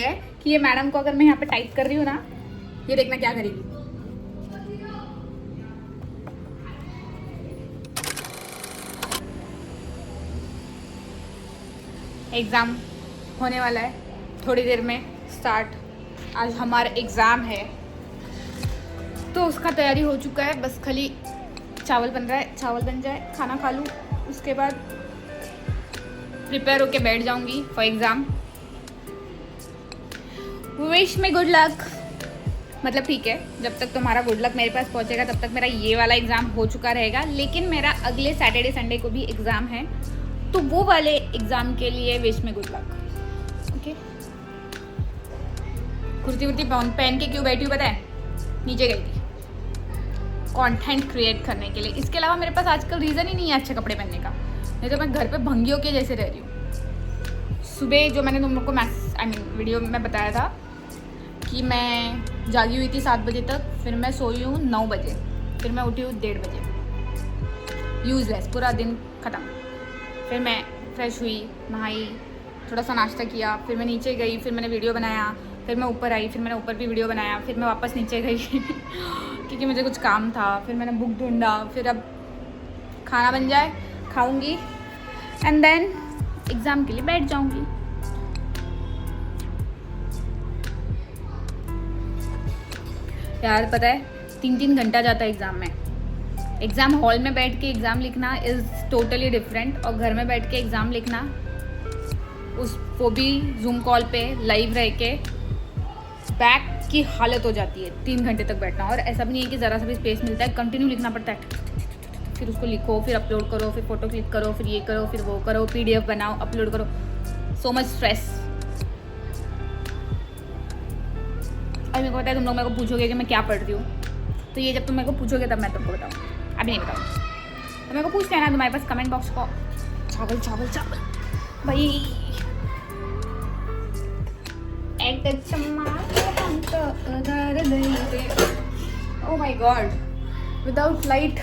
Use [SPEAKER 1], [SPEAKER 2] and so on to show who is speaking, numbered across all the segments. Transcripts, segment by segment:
[SPEAKER 1] है कि ये मैडम को अगर मैं यहाँ पे टाइप कर रही हूँ ना, ये देखना क्या करेगी। एग्ज़ाम होने वाला है थोड़ी देर में स्टार्ट। आज हमारा एग्ज़ाम है तो उसका तैयारी हो चुका है, बस खाली चावल बन रहा है, चावल बन जाए खाना खा लूँ, उसके बाद प्रिपेयर होके बैठ जाऊंगी फॉर एग्ज़ाम। विश में गुड लक, मतलब ठीक है, जब तक तुम्हारा गुड लक मेरे पास पहुंचेगा तब तक मेरा ये वाला एग्ज़ाम हो चुका रहेगा, लेकिन मेरा अगले सैटरडे संडे को भी एग्ज़ाम है, तो वो वाले एग्ज़ाम के लिए विश में गुड लक। ओके, कुर्ती वुर्ती पहन के क्यों बैठी हूँ पता है? नीचे गई थी कंटेंट क्रिएट करने के लिए। इसके अलावा मेरे पास आजकल रीज़न ही नहीं है अच्छे कपड़े पहनने का, नहीं तो मैं घर पे भंगियों के जैसे रह रही हूँ। सुबह जो मैंने तुम लोग को वीडियो में बताया था कि मैं जागी हुई थी 7 बजे तक, फिर मैं सोई हूँ 9 बजे, फिर मैं उठी हूँ 1:30 बजे। यूज़लेस, पूरा दिन ख़त्म। फिर मैं फ्रेश हुई, नहाई, थोड़ा सा नाश्ता किया, फिर मैं नीचे गई, फिर मैंने वीडियो बनाया, फिर मैं ऊपर आई, फिर मैंने ऊपर भी वीडियो बनाया, फिर मैं वापस नीचे गई क्योंकि मुझे कुछ काम था, फिर मैंने बुक ढूंढा, फिर अब खाना बन जाए खाऊंगी एंड देन एग्ज़ाम के लिए बैठ जाऊंगी। यार पता है 3-3 घंटा जाता है एग्ज़ाम में। एग्ज़ाम हॉल में बैठ के एग्ज़ाम लिखना इज़ टोटली डिफरेंट, और घर में बैठ के एग्ज़ाम लिखना, वो भी जूम कॉल पे लाइव रह के, बैक की हालत हो जाती है 3 घंटे तक बैठना। और ऐसा भी नहीं है कि ज़रा सा भी स्पेस मिलता है, कंटिन्यू लिखना पड़ता है, फिर उसको लिखो, फिर अपलोड करो, फिर फोटो क्लिक करो, फिर ये करो, फिर वो करो, PDF बनाओ, अपलोड करो, सो मच स्ट्रेस। और मेरे को पता है तुम लोग मेरे को पूछोगे कि मैं क्या पढ़ रही हूँ, तो ये जब तुम मेरे को पूछोगे तब मैं तुमको बताऊँ, अभी नहीं बताऊँ। तो मेरे को पूछ लेना तुम्हारे पास कमेंट बॉक्स को। चावल चावल चावल भाई, oh my God, without light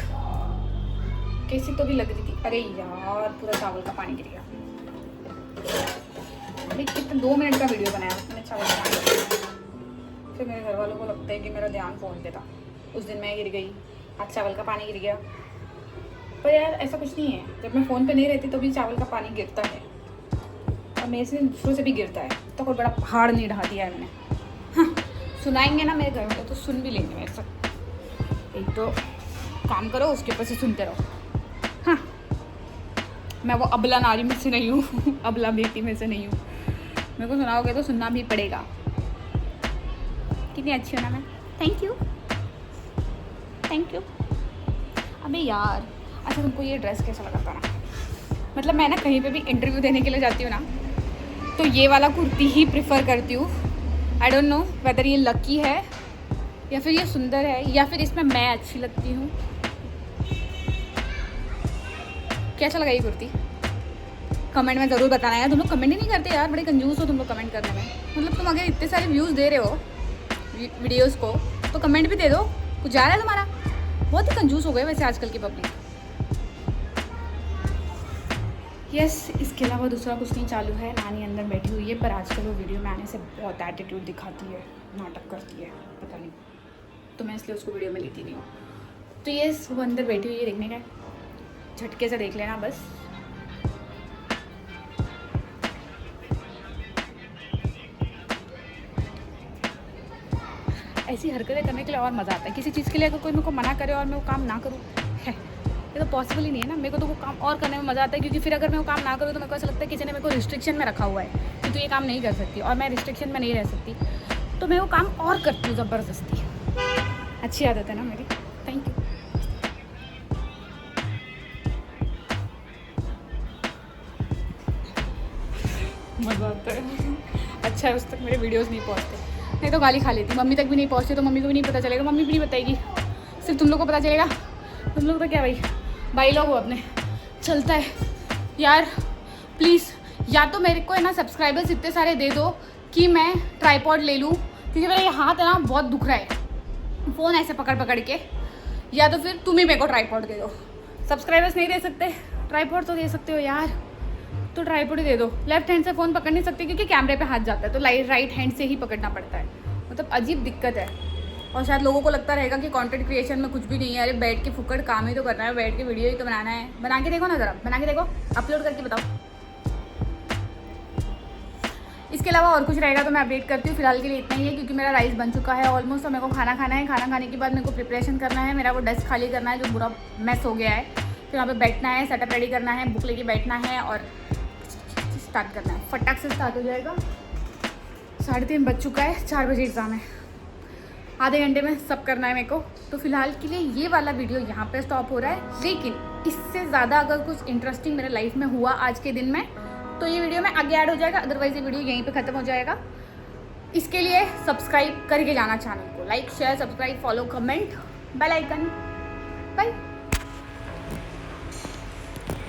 [SPEAKER 1] कैसी तो भी लग रही थी। अरे यार पूरा चावल का पानी गिर गया। अरे कितना 2 मिनट का वीडियो बनाया मैंने चावल का पानी गिर। फिर मेरे घर वालों को लगता है कि मेरा ध्यान फ़ोन पे था। उस दिन मैं गिर गई, आज चावल का पानी गिर गया। पर यार ऐसा कुछ नहीं है, जब मैं फ़ोन पे नहीं रहती तो भी चावल का पानी गिरता है, और मेरे से दूसरों से भी गिरता है, तो कोई बड़ा पहाड़ नहीं ढा दिया है मैंने। हाँ, सुनाएंगे ना मेरे घर में तो सुन भी लेंगे मेरे साथ। एक तो काम करो, उसके ऊपर से सुनते रहो। हाँ, मैं वो अबला नारी में से नहीं हूँ अबला बेटी में से नहीं हूँ। मेरे को सुनाओगे तो सुनना भी पड़ेगा। कितनी अच्छी हो ना मैं, थैंक यू थैंक यू। अबे यार, अच्छा तुमको ये ड्रेस कैसा लगा था ना? मतलब मैं ना कहीं पे भी इंटरव्यू देने के लिए जाती हूँ ना, तो ये वाला कुर्ती ही प्रेफर करती हूँ। आई डोंट नो वेदर ये लकी है या फिर ये सुंदर है या फिर इसमें मैं अच्छी लगती हूँ। कैसा लगा ये कुर्ती? कमेंट में ज़रूर बताना यार। तुम लोग कमेंट ही नहीं करते यार, बड़े कंजूस हो तुम लोग कमेंट करने में। मतलब तुम अगर इतने सारे व्यूज़ दे रहे हो वीडियोस को, तो कमेंट भी दे दो, कुछ जा रहा है तुम्हारा। बहुत ही कंजूस हो गए वैसे आजकल की पब्लिक। यस, इसके अलावा दूसरा कुछ नहीं चालू है। नानी अंदर बैठी हुई है, पर आजकल वो वीडियो में आने से बहुत एटीट्यूड दिखाती है, नाटक करती है, पता नहीं, तो मैं इसलिए उसको वीडियो में लेती नहीं हूँ। तो यस, वो अंदर बैठी हुई है, देखने का झटके से देख लेना बस। ऐसी हरकतें करने के लिए और मज़ा आता है। किसी चीज़ के लिए अगर कोई मेरे को मना करे और मैं वो काम ना करूँ, है ये तो पॉसिबल ही नहीं है ना। मेरे को तो वो काम और करने में मज़ा आता है, क्योंकि फिर अगर मैं वो काम ना करूँ तो मेरे को ऐसा लगता है किसी ने मेरे को रिस्ट्रिक्शन में रखा हुआ है कि तू ये काम नहीं कर सकती, और मैं रिस्ट्रिक्शन में नहीं रह सकती, तो मैं वो काम और करती हूँ ज़बरदस्ती। अच्छी आदत है ना मेरी। Thank you. मज़ा आता है। अच्छा है उस तक मेरे वीडियोज़ नहीं पहुँचते, नहीं तो गाली खा लेती। मम्मी तक भी नहीं पहुँचती तो मम्मी को भी नहीं पता चलेगा, मम्मी भी नहीं बताएगी, सिर्फ तुम लोग को पता चलेगा। तुम लोग तो क्या भाई लोग हो अपने, चलता है यार। प्लीज़ या तो मेरे को है ना सब्सक्राइबर्स इतने सारे दे दो कि मैं ट्राईपॉड ले लूँ, क्योंकि मेरा ये हाथ है ना बहुत दुख रहा है फ़ोन ऐसे पकड़ पकड़ के, या तो फिर तुम ही मेरे को ट्राईपॉड दे दो। सब्सक्राइबर्स नहीं दे सकते, ट्राईपॉड तो दे सकते हो यार। तो ट्राइपॉड ही दे दो। लेफ्ट हैंड से फ़ोन पकड़ नहीं सकते क्योंकि कैमरे पे हाथ जाता है, तो राइट हैंड से ही पकड़ना पड़ता है। मतलब अजीब दिक्कत है। और शायद लोगों को लगता रहेगा कि कंटेंट क्रिएशन में कुछ भी नहीं है, अरे बैठ के फुकड़ काम ही तो करना है, बैठ के वीडियो ही तो बनाना है। बना के देखो ना, ज़रा बना के देखो, अपलोड करके बताओ। इसके अलावा और कुछ रहेगा तो मैं अपडेट करती हूँ। फिलहाल के लिए इतना ही है क्योंकि मेरा राइस बन चुका है ऑलमोस्ट। और मेरे को खाना खाना है। खाना खाने के बाद मेरे को प्रिपरेशन करना है, मेरा वो डेस्क खाली करना है जो पूरा मैस हो गया है। फिर वहाँ पे बैठना है, सेटअप रेडी करना है, बुक लेके बैठना है और स्टार्ट करना है। फटाक से स्टार्ट हो जाएगा। 3:30 बज चुका है, 4 बजे एग्ज़ाम है। आधे घंटे में सब करना है मेरे को। तो फिलहाल के लिए ये वाला वीडियो यहाँ पे स्टॉप हो रहा है। लेकिन इससे ज़्यादा अगर कुछ इंटरेस्टिंग मेरे लाइफ में हुआ आज के दिन में तो ये वीडियो में आगे ऐड हो जाएगा, अदरवाइज़ ये वीडियो यहीं पे ख़त्म हो जाएगा। इसके लिए सब्सक्राइब करके जाना चैनल को, like share subscribe follow comment bell icon. Bye.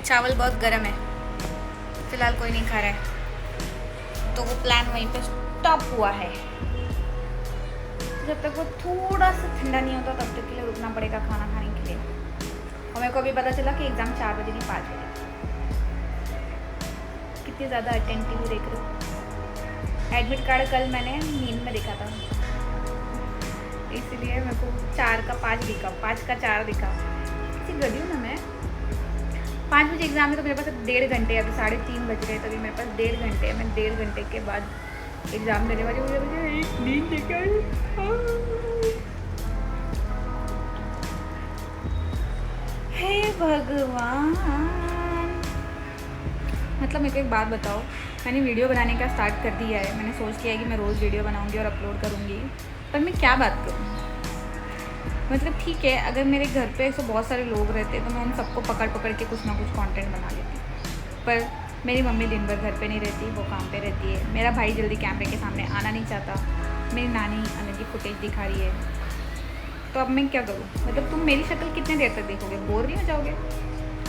[SPEAKER 1] चावल बहुत गर्म है, फिलहाल कोई नहीं खा रहा है तो वो प्लान वहीं पे स्टॉप हुआ है। जब तक वो थोड़ा सा ठंडा नहीं होता तब तक के लिए रुकना पड़ेगा खाना खाने के लिए। और मेरे को अभी पता चला कि एग्ज़ाम 4 बजे नहीं 5 बजे। कितनी ज़्यादा अटेंटिव देख रहे हो। एडमिट कार्ड कल मैंने नींद में देखा था, इसलिए मेरे को 4 का 5 दिखा, 5 का 4 दिखा। इसी गई हूँ ना मैं। 5 बजे एग्ज़ाम है तो मेरे पास 1.5 घंटे, अभी 3:30 बज रहे हैं, तभी मेरे पास 1.5 घंटे है। मैं 1.5 घंटे के बाद एग्ज़ाम देने वाली हूँ। मुझे नींद देखा हे भगवान। मतलब मेरे को एक बात बताओ, मैंने वीडियो बनाने का स्टार्ट कर दिया है, मैंने सोच किया है कि मैं रोज़ वीडियो बनाऊंगी और अपलोड करूंगी, पर मैं क्या बात करूँ। मतलब ठीक है, अगर मेरे घर पे ऐसे बहुत सारे लोग रहते तो मैं उन सबको पकड़ पकड़ के कुछ ना कुछ कंटेंट बना लेती, पर मेरी मम्मी दिन भर घर पे नहीं रहती, वो काम पे रहती है। मेरा भाई जल्दी कैमरे के सामने आना नहीं चाहता, मेरी नानी अलग ही फुटेज दिखा रही है, तो अब मैं क्या करूँ। मतलब तुम मेरी शक्ल कितने देर तक देखोगे, बोर नहीं हो जाओगे।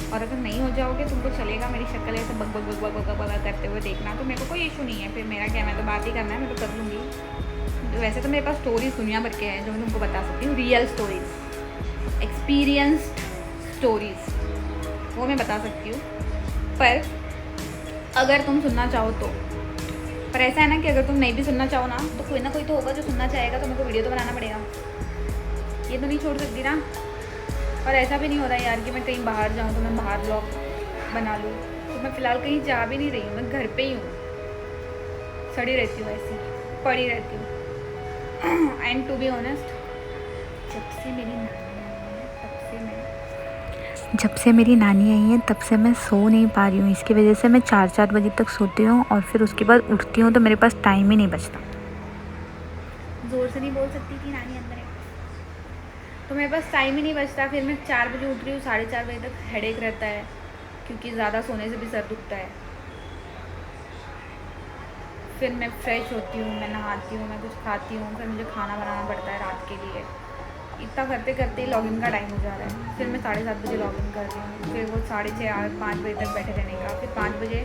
[SPEAKER 1] और अगर नहीं हो जाओगे, तुमको चलेगा मेरी शक्ल ऐसे bug bug bug bug bug bug करते हुए देखना, तो मेरे को कोई इशू नहीं है। फिर मेरा क्या, मैं तो बात ही करना है, मैं तो कर लूँगी। तो वैसे तो मेरे पास स्टोरीज दुनिया भर के हैं जो मैं तुमको बता सकती हूँ, रियल स्टोरीज, एक्सपीरियंस्ड स्टोरीज, वो मैं बता सकती हूँ। पर अगर तुम सुनना चाहो तो, पर ऐसा है ना कि अगर तुम नहीं भी सुनना चाहो ना तो कोई ना कोई तो होगा जो सुनना चाहेगा, तो मेरे को वीडियो तो बनाना पड़ेगा, ये तो नहीं छोड़ सकती ना। और ऐसा भी नहीं हो रहा है यार कि मैं कहीं बाहर जाऊँ तो मैं बाहर ब्लॉग बना लूँ, तो मैं फ़िलहाल कहीं जा भी नहीं रही हूँ, मैं घर पे ही हूँ, सड़ी रहती हूँ, ऐसी पड़ी रहती हूँ। एंड टू बी ऑनेस्ट,
[SPEAKER 2] जब से मेरी नानी आई है तब से मैं सो नहीं पा रही हूँ। इसकी वजह से मैं 4-4 बजे तक सोती हूँ और फिर उसके बाद उठती हूँ तो मेरे पास टाइम ही नहीं बचता।
[SPEAKER 1] ज़ोर से नहीं बोल सकती थी, नानी अंदर है, तो मेरे पास टाइम ही नहीं बचता। फिर मैं 4 बजे उठ रही हूँ, 4:30 बजे तक हेडेक रहता है क्योंकि ज़्यादा सोने से भी सर दुखता है। फिर मैं फ्रेश होती हूँ, मैं नहाती हूँ, मैं कुछ खाती हूँ, फिर मुझे खाना बनाना पड़ता है रात के लिए। इतना करते करते लॉगिन का टाइम हो जा रहा है। फिर मैं 7:30 बजे लॉगिन कर रही हूँ, फिर वो 6:30 5 बजे तक बैठे रहने का। फिर 5 बजे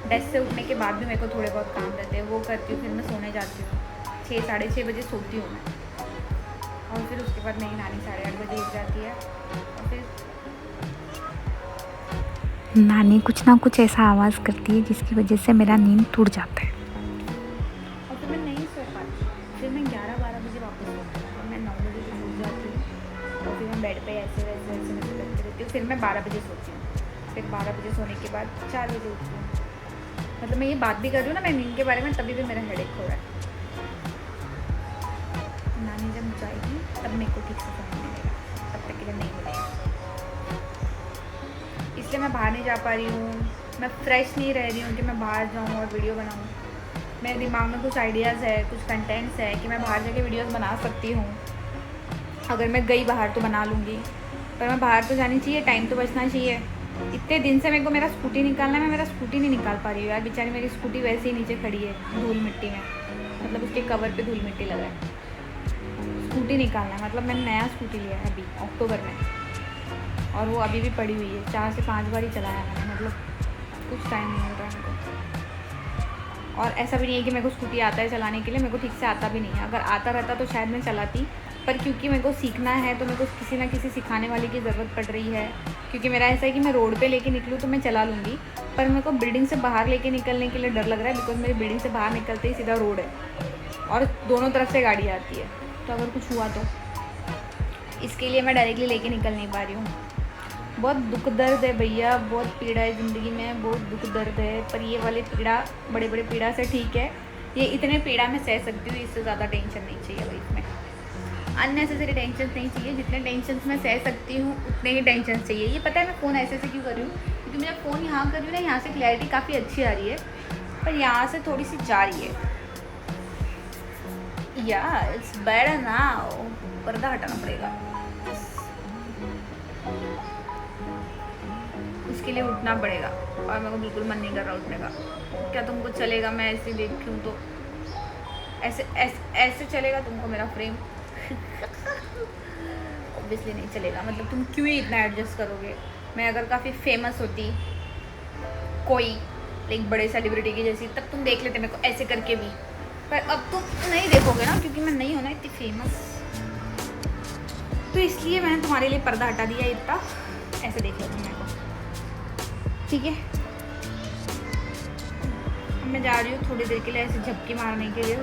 [SPEAKER 1] डेस्क से उठने के बाद भी मेरे को थोड़े बहुत काम रहते हैं, वो करती हूँ। फिर मैं सोने जाती हूँ, 6 साढ़े 6 बजे सोती हूँ मैं। और फिर उसके बाद मेरी नानी 8:30 बजे उठ जाती है और फिर
[SPEAKER 2] नानी कुछ ना कुछ ऐसा आवाज़ करती है जिसकी वजह से मेरा नींद टूट जाता है।
[SPEAKER 1] और फिर मैं नहीं सो पाती। फिर मैं 11-12 बजे वापस सोती हूँ और मैं 9 बजे से उठ जाती हूँ और फिर मैं बेड पे ऐसे वैसे ऐसे वैसे करती रहती हूँ। फिर मैं 12 बजे सोती हूँ, फिर 12 बजे सोने के बाद 4 बजे उठती हूँ। मतलब मैं ये बात भी कर रही हूँ ना मैं नींद के बारे में, तभी भी मेरा हेडेक हो रहा है। नानी जब जाएगी तब मेरे को ठीक से समझ मिलेगा, तब तक के लिए नहीं मिलेगा। इसलिए मैं बाहर नहीं जा पा रही हूँ, मैं फ्रेश नहीं रह रही हूँ कि मैं बाहर जाऊँ और वीडियो बनाऊँ। मेरे दिमाग में कुछ आइडियाज़ है, कुछ कंटेंट्स है कि मैं बाहर जाके वीडियोस बना सकती हूँ। अगर मैं गई बाहर तो बना लूँगी, पर मैं बाहर तो जानी चाहिए, टाइम तो बचना चाहिए। इतने दिन से मेरे को मेरा स्कूटी निकालना है, मैं मेरा स्कूटी नहीं निकाल पा रही हूँ यार। बेचारी मेरी स्कूटी वैसे ही नीचे खड़ी है धूल मिट्टी में, मतलब उसके कवर पे धूल मिट्टी लगा है। स्कूटी निकालना है, मतलब मैंने नया स्कूटी लिया है अभी अक्टूबर में, और वो अभी भी पड़ी हुई है। 4 से 5 बार ही चलाया मैंने, मतलब कुछ टाइम नहीं मिल रहा है मेरे को। और ऐसा भी नहीं है कि मेरे को स्कूटी आता है चलाने के लिए, मेरे को ठीक से आता भी नहीं है। अगर आता रहता तो शायद मैं चलाती, पर क्योंकि मेरे को सीखना है तो मेरे को किसी ना किसी सिखाने वाले की ज़रूरत पड़ रही है, क्योंकि मेरा ऐसा है कि मैं रोड पे लेके निकलूँ तो मैं चला लूँगी, पर मेरे को बिल्डिंग से बाहर लेके निकलने के लिए डर लग रहा है, बिकॉज मेरी बिल्डिंग से बाहर निकलते ही सीधा रोड है और दोनों तरफ से गाड़ी आती है, तो अगर कुछ हुआ तो इसके लिए मैं डायरेक्टली लेके निकल नहीं पा रही हूँ। बहुत दुख दर्द है भैया, बहुत पीड़ा है ज़िंदगी में, बहुत दुख दर्द है, पर ये वाले पीड़ा बड़े बड़े पीड़ा से ठीक है, ये इतने पीड़ा मैं सह सकती हूँ, इससे ज़्यादा टेंशन नहीं चाहिए लाइफ में। अननेसेसरी टेंशन नहीं चाहिए, जितने टेंशन मैं सह सकती हूँ उतने ही टेंशन चाहिए। ये पता है मैं फ़ोन ऐसे क्यों कर रही हूँ, क्योंकि मैं फ़ोन यहाँ कर रही हूँ ना, यहाँ से क्लैरिटी काफ़ी अच्छी आ रही है, पर यहाँ से थोड़ी सी जा रही है। या इट्स बेटर नाउ, पर्दा हटाना पड़ेगा, उसके लिए उठना पड़ेगा और मेरे को बिल्कुल मन नहीं कर रहा उठने का। क्या तुमको चलेगा मैं ऐसे देखूँ तो? ऐसे ऐसे ऐसे चलेगा तुमको मेरा फ्रेम? ऑब्वियसली नहीं चलेगा, मतलब तुम क्यों ही इतना एडजस्ट करोगे। मैं अगर काफ़ी फेमस होती कोई एक बड़े सेलिब्रिटी की जैसी, तब तुम देख लेते मेरे को ऐसे करके भी, पर अब तुम नहीं देखोगे ना, क्योंकि मैं नहीं होना इतनी फेमस, तो इसलिए मैंने तुम्हारे लिए पर्दा हटा दिया इतना, ऐसे देख लो तुम मेरे को, ठीक है। मैं जा रही हूँ थोड़ी देर के लिए ऐसे झपकी मारने के लिए।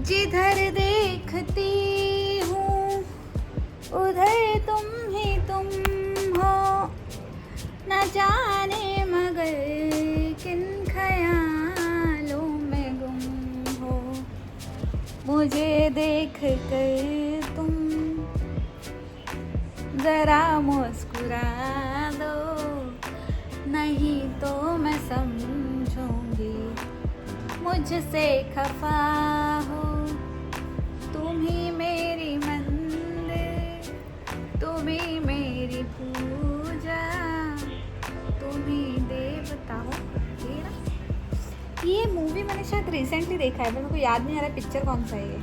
[SPEAKER 1] जिधर देखती हूँ उधर तुम ही तुम हो, न जाने मगर किन ख़यालों में गुम हो, मुझे देख कर तुम ज़रा मुस्कुरा दो, नहीं तो मैं समझूंगी मुझसे खफा हो। तुम ही मेरी मंदिर, तुम ही मेरी पूजा, तुम ही देवता हो। ये मूवी मैंने शायद रिसेंटली देखा है, पर मेरे को याद नहीं आ रहा पिक्चर कौन सा है ये।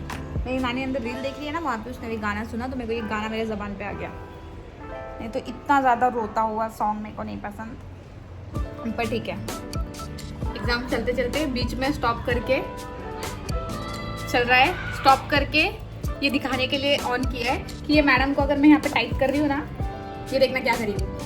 [SPEAKER 1] मेरी नानी अंदर रील देख रही है ना, वहाँ पे उसने भी गाना सुना, तो मेरे को ये गाना मेरे ज़बान पे आ गया। नहीं तो इतना ज़्यादा रोता हुआ सॉन्ग मेरे को नहीं पसंद, पर ठीक है। एग्ज़ाम चलते चलते बीच में स्टॉप करके चल रहा है, स्टॉप करके ये दिखाने के लिए ऑन किया है कि ये मैडम को अगर मैं यहाँ पे टाइप कर रही हूँ ना, ये देखना क्या करी हूँ।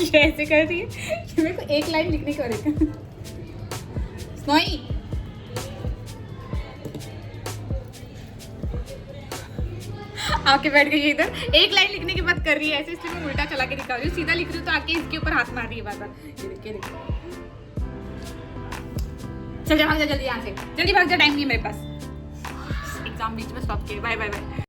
[SPEAKER 1] ये ऐसे कर रही है, ये मेरे को एक लाइन लिखने को रहेगा। स्नोई आके बैठ गई इधर, एक लाइन लिखने की बात कर रही है ऐसे, इसलिए मैं उल्टा चला के दिखा रही हूँ। सीधा लिख रही हूँ तो आके इसके ऊपर हाथ मार रही है बार बार। ये देखिए चल जा, भाग जा जल्दी यहाँ से, जल्दी भाग जा, टाइम नहीं है मेरे पास। एग्जाम बीच में स्टॉप किए, बाय बाय बाय।